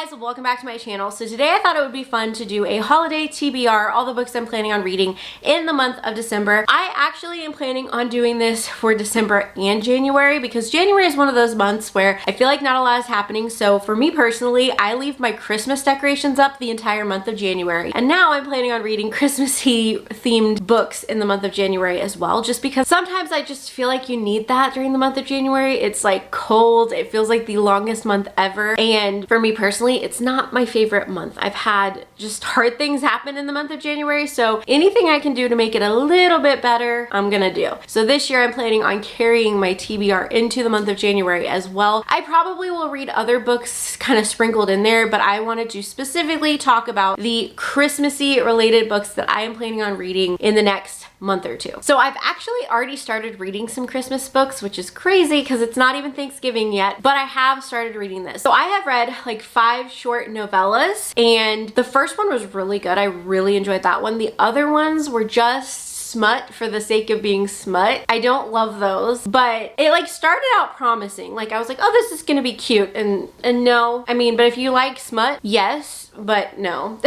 guys, welcome back to my channel. So today I thought it would be fun to do a holiday TBR, all the books I'm planning on reading in the month of December. I actually am planning on doing this for December and January because January is one of those months where I feel like not a lot is happening. So for me personally, I leave my Christmas decorations up the entire month of January. And now I'm planning on reading Christmassy themed books in the month of January as well, just because sometimes I just feel like you need that during the month of January. It's like cold, it feels like the longest month ever. And for me personally, it's not my favorite month. I've had just hard things happen in the month of January, so anything I can do to make it a little bit better, I'm gonna do. So this year I'm planning on carrying my TBR into the month of January as well. I probably will read other books kind of sprinkled in there, but I wanted to specifically talk about the Christmassy related books that I am planning on reading in the next month or two. So I've actually already started reading some Christmas books, which is crazy because it's not even Thanksgiving yet, but I have started reading this. So I have read like 5 short novellas, and the first one was really good. I really enjoyed that one. The other ones were just smut for the sake of being smut. I don't love those, but it like started out promising. Like I was like, oh, this is gonna be cute, and no. I mean, but if you like smut, yes, but no.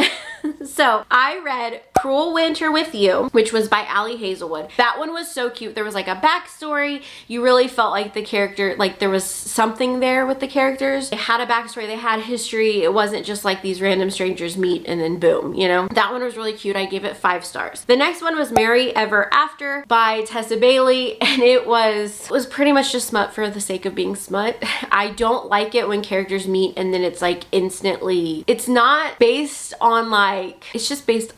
So I read Cruel Winter with You, which was by Ali Hazelwood. That one was so cute. There was like a backstory. You really felt like the character, like there was something there with the characters. They had a backstory, they had history. It wasn't just like these random strangers meet and then boom, you know? That one was really cute. I gave it 5 stars. The next one was Merry Ever After by Tessa Bailey, and it was pretty much just smut for the sake of being smut. I don't like it when characters meet and then it's like instantly, it's not based on like, it's just based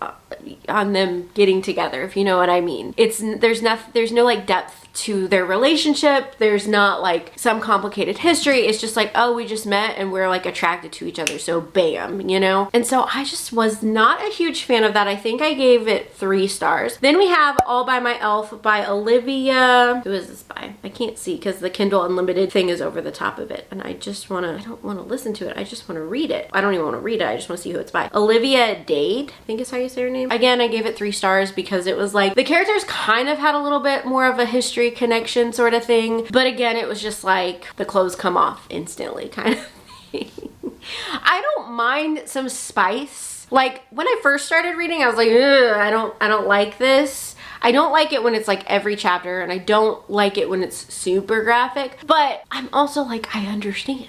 on them getting together, if you know what I mean. There's no like depth to their relationship. There's not like some complicated history. It's just like, oh, we just met and we're like attracted to each other, so bam, you know? And so I just was not a huge fan of that. I think I gave it 3 stars. Then we have All by My Elf by Olivia. Who is this by? I can't see because the Kindle Unlimited thing is over the top of it, and I don't want to listen to it. I just want to read it. I don't even want to read it. I just want to see who it's by. Olivia Dade, I think is how you say her name. Again, I gave it 3 stars because it was like the characters kind of had a little bit more of a history connection sort of thing, but again, it was just like the clothes come off instantly kind of thing. I don't mind some spice. Like when I first started reading, I was like, ugh, I don't like this. I don't like it when it's like every chapter, and I don't like it when it's super graphic, but I'm also like, I understand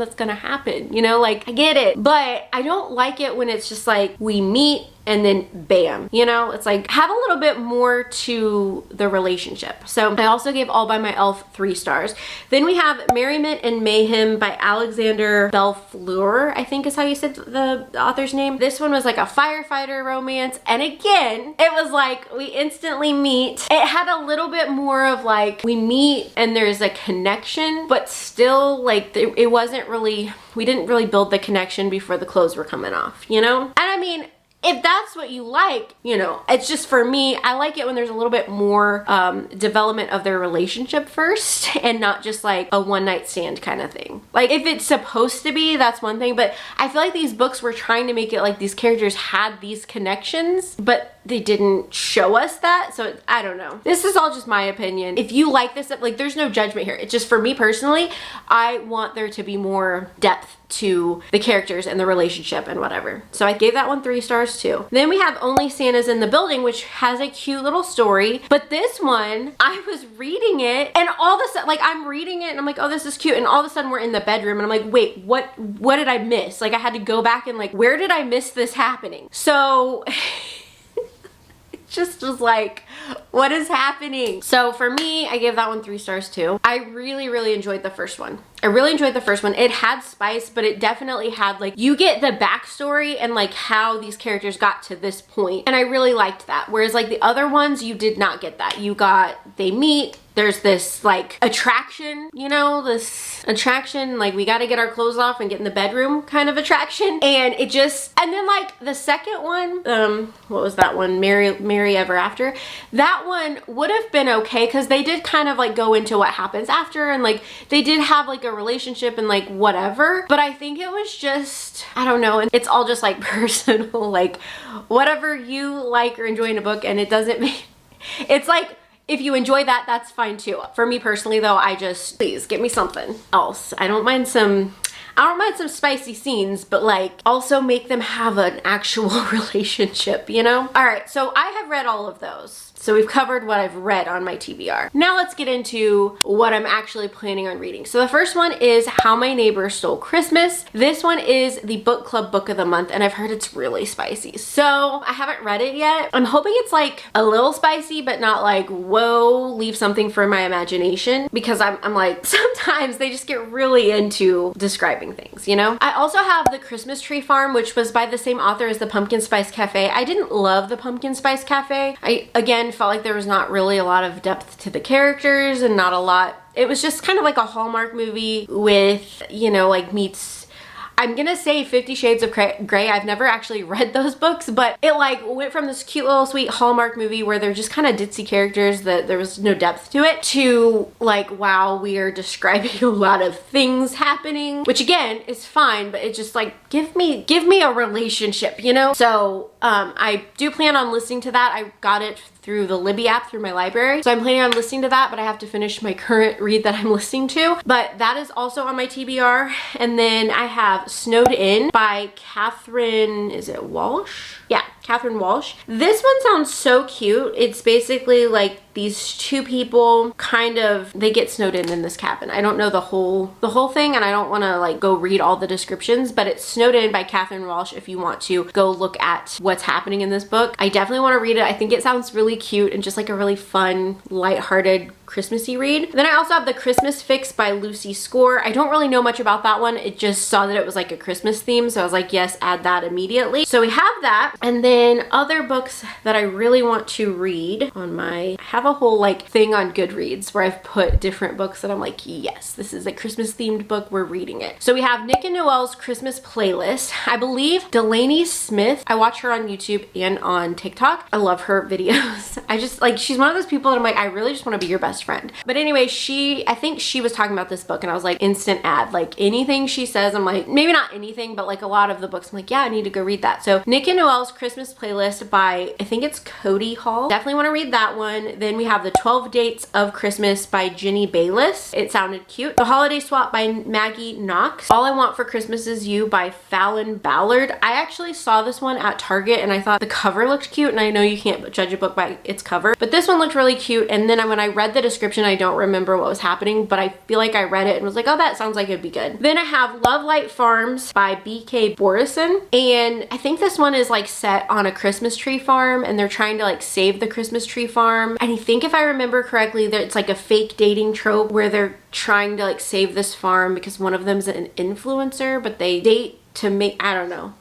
that's gonna happen, you know, like I get it, but I don't like it when it's just like we meet and then bam, you know? It's like, have a little bit more to the relationship. So I also gave All by My Elf 3 stars. Then we have Merriment and Mayhem by Alexander Belfleur, I think is how you said the author's name. This one was like a firefighter romance, and again, it was like we instantly meet. It had a little bit more of like we meet and there's a connection, but still like it wasn't really, we didn't really build the connection before the clothes were coming off, you know? And I mean, if that's what you like, you know, it's just for me, I like it when there's a little bit more development of their relationship first and not just like a one-night stand kind of thing. Like if it's supposed to be, that's one thing, but I feel like these books were trying to make it like these characters had these connections, but they didn't show us that. So I don't know. This is all just my opinion. If you like this, like there's no judgment here. It's just for me personally, I want there to be more depth to the characters and the relationship and whatever. So I gave that one 3 stars too. Then we have Only Santa's in the Building, which has a cute little story. But this one, I was reading it and all of a sudden, like I'm reading it and I'm like, oh, this is cute. And all of a sudden we're in the bedroom and I'm like, wait, what did I miss? Like I had to go back and like, where did I miss this happening? So just was like, what is happening? So for me, I gave that one 3 stars too. I really enjoyed the first one. I really enjoyed the first one. It had spice, but it definitely had like, you get the backstory and like how these characters got to this point. And I really liked that. Whereas like the other ones, you did not get that. You got, they meet, there's this like attraction, you know, this attraction, like we got to get our clothes off and get in the bedroom kind of attraction. And it just, and then like the second one, what was that one? Merry Ever After. That one would have been okay because they did kind of like go into what happens after, and like they did have like a relationship and like whatever. But I think it was just, I don't know, and it's all just like personal, like whatever you like or enjoy in a book, and it doesn't make, it's like, if you enjoy that, that's fine too. For me personally though, I just, please get me something else. I don't mind some I don't mind some spicy scenes, but like also make them have an actual relationship, you know? All right, so I have read all of those. So we've covered what I've read on my TBR. Now let's get into what I'm actually planning on reading. So the first one is How My Neighbor Stole Christmas. This one is the book club book of the month, and I've heard it's really spicy. So I haven't read it yet. I'm hoping it's like a little spicy, but not like, whoa, leave something for my imagination, because I'm like, sometimes they just get really into describing things, you know? I also have The Christmas Tree Farm, which was by the same author as The Pumpkin Spice Cafe. I didn't love The Pumpkin Spice Cafe. I, again, felt like there was not really a lot of depth to the characters and not a lot. It was just kind of like a Hallmark movie with, you know, like meets, I'm gonna say 50 Shades of Grey. I've never actually read those books, but it like went from this cute little sweet Hallmark movie where they're just kind of ditzy characters that there was no depth to it, to like, wow, we are describing a lot of things happening, which again is fine, but it's just like, give me a relationship, you know? So I do plan on listening to that. I got it through the Libby app through my library. So I'm planning on listening to that, but I have to finish my current read that I'm listening to. But that is also on my TBR. And then I have Snowed In by Catherine, is it Walsh? Yeah, Catherine Walsh. This one sounds so cute. It's basically like these two people kind of, they get snowed in this cabin. I don't know the whole thing, and I don't want to like go read all the descriptions, but it's Snowed In by Catherine Walsh if you want to go look at what's happening in this book. I definitely want to read it. I think it sounds really cute and just like a really fun, lighthearted, Christmassy read. Then I also have The Christmas Fix by Lucy Score. I don't really know much about that one. It just saw that it was like a Christmas theme, so I was like, yes, add that immediately. So we have that. And then other books that I really want to read on my, I have a whole like thing on Goodreads where I've put different books that I'm like, yes, this is a Christmas themed book, we're reading it. So we have Nick and Noelle's Christmas Playlist. I believe Delaney Smith, I watch her on YouTube and on TikTok. I love her videos. I just like, she's one of those people that I'm like, I really just want to be your best friend. But anyway, I think she was talking about this book and I was like, instant ad. Like anything she says, I'm like, maybe not anything, but like a lot of the books, I'm like, yeah, I need to go read that. So Nick and Noelle's Christmas Playlist by, I think it's Cody Hall. Definitely want to read that one. Then we have The 12 Dates of Christmas by Ginny Bayliss. It sounded cute. The Holiday Swap by Maggie Knox. All I Want for Christmas Is You by Fallon Ballard. I actually saw this one at Target and I thought the cover looked cute, and I know you can't judge a book by its cover, but this one looked really cute. And then when I read the description, I don't remember what was happening, but I feel like I read it and was like, oh, that sounds like it'd be good. Then I have Love Light Farms by B.K. Borison, and I think this one is like set on a Christmas tree farm and they're trying to like save the Christmas tree farm. And I think if I remember correctly, that it's like a fake dating trope where they're trying to like save this farm because one of them's an influencer, but they date to make, I don't know.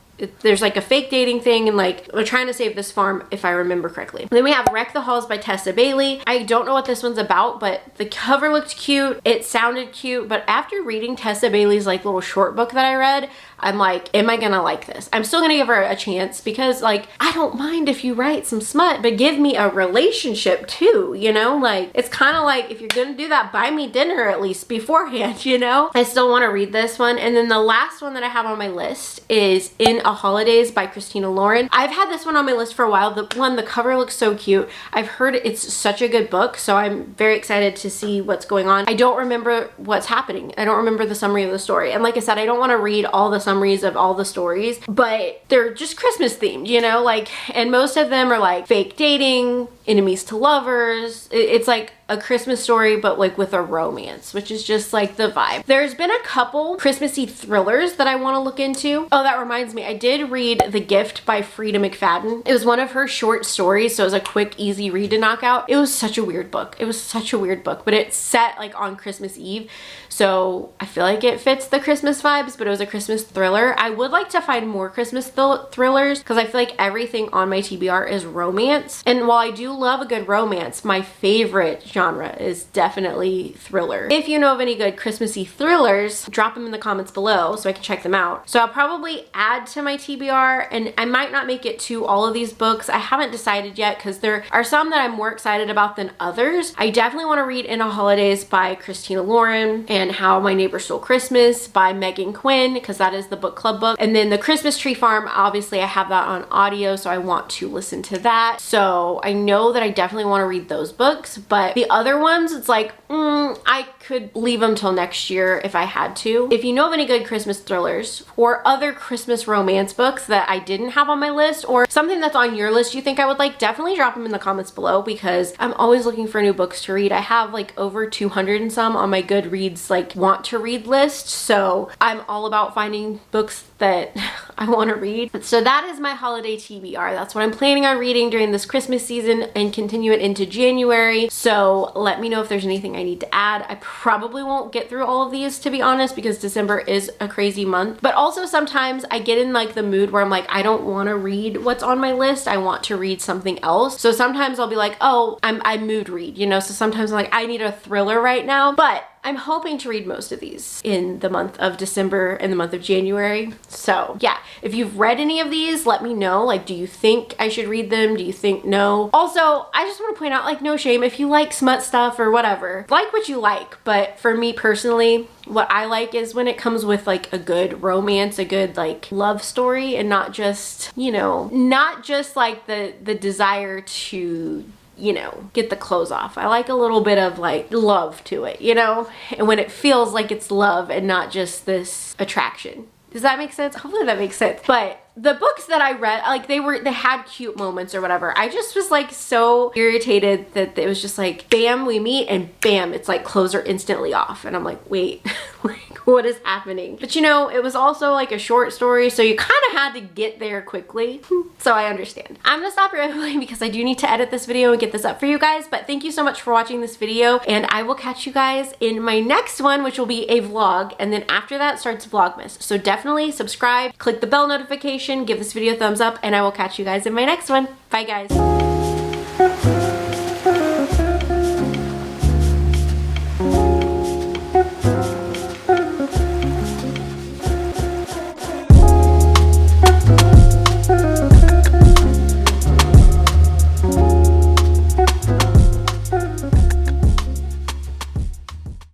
There's like a fake dating thing and like we're trying to save this farm if I remember correctly. Then we have Wreck the Halls by Tessa Bailey. I don't know what this one's about, but the cover looked cute. It sounded cute, but after reading Tessa Bailey's like little short book that I read, I'm like, am I gonna like this? I'm still gonna give her a chance because like, I don't mind if you write some smut, but give me a relationship too, you know? Like, it's kind of like, if you're gonna do that, buy me dinner at least beforehand, you know? I still wanna read this one. And then the last one that I have on my list is In a Holidays by Christina Lauren. I've had this one on my list for a while. The cover looks so cute. I've heard it's such a good book, so I'm very excited to see what's going on. I don't remember what's happening. I don't remember the summary of the story. And like I said, I don't wanna read all the summaries of all the stories, but they're just Christmas themed, you know, like, and most of them are like fake dating, enemies to lovers. It's like a Christmas story, but like with a romance, which is just like the vibe. There's been a couple Christmassy thrillers that I want to look into. Oh, that reminds me, I did read The Gift by Frida McFadden. It was one of her short stories, so it was a quick, easy read to knock out. It was such a weird book. It was such a weird book, but it's set like on Christmas Eve, so I feel like it fits the Christmas vibes, but it was a Christmas thriller. I would like to find more Christmas thrillers because I feel like everything on my TBR is romance, and while I do love a good romance, my favorite genre is definitely thriller. If you know of any good Christmassy thrillers, drop them in the comments below so I can check them out. So I'll probably add to my TBR, and I might not make it to all of these books. I haven't decided yet because there are some that I'm more excited about than others. I definitely want to read In a Holidays by Christina Lauren and How My Neighbor Stole Christmas by Megan Quinn, because that is the book club book. And then The Christmas Tree Farm, obviously I have that on audio, so I want to listen to that. So I know know that I definitely want to read those books, but the other ones, it's like, I could leave them till next year if I had to. If you know of any good Christmas thrillers or other Christmas romance books that I didn't have on my list, or something that's on your list you think I would like, definitely drop them in the comments below, because I'm always looking for new books to read. I have like over 200 and some on my Goodreads like want to read list, so I'm all about finding books that I want to read. So that is my holiday TBR. That's what I'm planning on reading during this Christmas season and continue it into January. So let me know if there's anything I need to add. I probably won't get through all of these, to be honest, because December is a crazy month. But also sometimes I get in like the mood where I'm like, I don't want to read what's on my list. I want to read something else. So sometimes I'll be like, oh, I mood read, you know? So sometimes I'm like, I need a thriller right now. But I'm hoping to read most of these in the month of December and the month of January. So yeah, if you've read any of these, let me know. Like, do you think I should read them? Do you think no? Also, I just want to point out, like, no shame if you like smut stuff or whatever. Like what you like, but for me personally, what I like is when it comes with like a good romance, a good like love story, and not just, you know, not just like the desire to, you know, get the clothes off. I like a little bit of like love to it, you know? And when it feels like it's love and not just this attraction. Does that make sense? Hopefully that makes sense. But the books that I read, like they had cute moments or whatever. I just was like so irritated that it was just like, bam, we meet, and bam, it's like clothes are instantly off. And I'm like, wait, like what is happening? But you know, it was also like a short story, so you kind of had to get there quickly. So I understand. I'm gonna stop rambling because I do need to edit this video and get this up for you guys. But thank you so much for watching this video, and I will catch you guys in my next one, which will be a vlog. And then after that starts Vlogmas. So definitely subscribe, click the bell notification, give this video a thumbs up, and I will catch you guys in my next one. Bye guys.